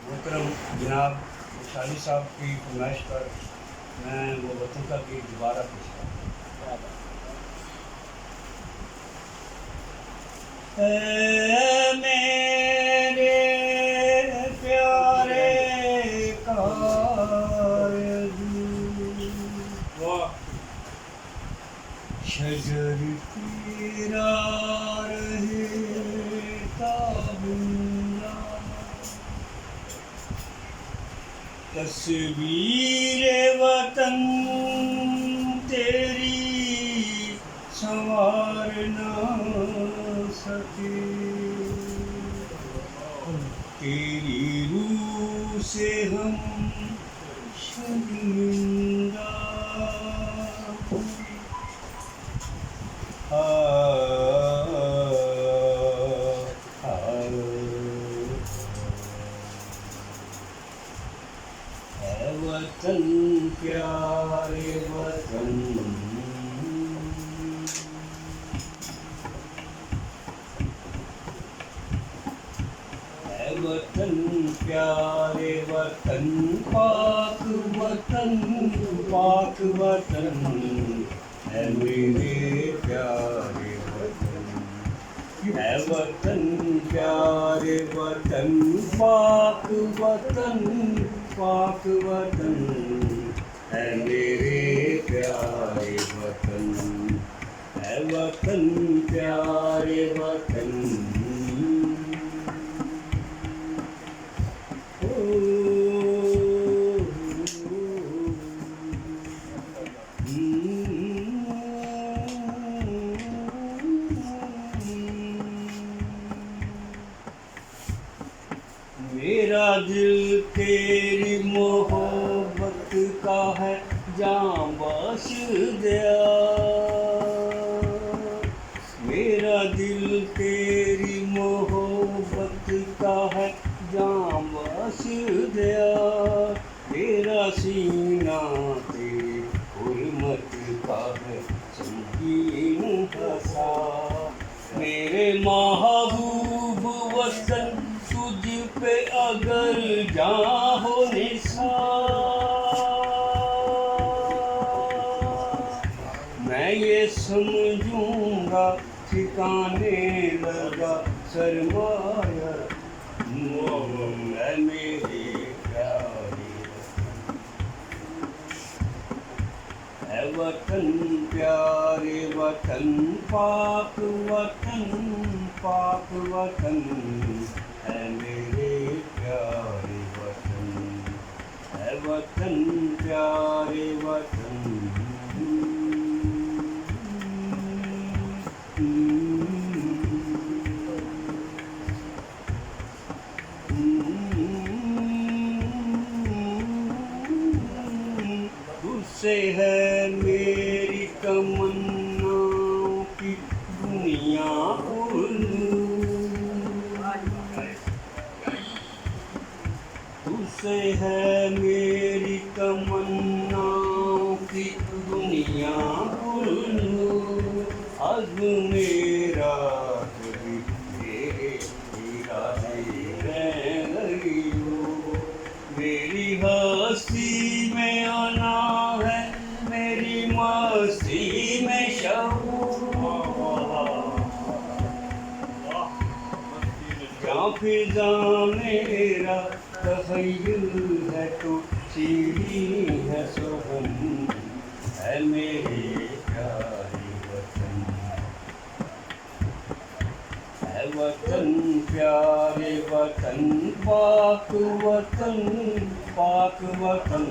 मोहतरम जनाब शाली साहब की फरमाइश पर मैं वो वतन का गीत दोबारा पेश करता हूँ। मेरे प्यारे शजर तेरा रहे ताबुल्ला तस्वीर वतन तेरी संवार ना सके, तेरी रूह से हम शर्मिंदा वतन प्यारे वतन, वतन प्यारे वतन, पाक वतन, पाक वतन है मेरे प्यारे वतन, है वतन प्यारे वतन, पाक वतन, पाक वतन है मेरे प्यारे वतन, है वतन प्यारे वतन। मेरा दिल तेरी मोहब्बत का है जां बख्श दिया, मेरा दिल तेरी मोहब्बत का है जां बख्श दिया, मेरा सीना तेरी हुर्मत का है संगीन हसा, मेरे महबूब वतन तुझ पे अगर जां हो निसार, मैं ये समझूंगा ठिकाने लगा सरमाया, मेरे प्यारे है वतन प्यारे वतन, पाक वतन, पाक वतन है मेरे प्यारे वतन, है वतन प्यारे वतन। तुझसे है मेरी तमन्नाओं की दुनिया उल्लू, तुझसे है मेरी तमन्नाओं की दुनिया उल्लू, अज़्म मेरा कभी तेरे इरादे रह गई हो, मेरी हस्ती में आना है मेरी मस्ती में शऊर, जहाँ फिजा मेरा तख़य्युल है तो सीढ़ी है सोहन, है मेरे प्यारे वतन, है वतन प्यारे वतन, पाक वतन, पाक वतन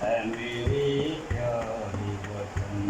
है मेरे प्यारे वतन।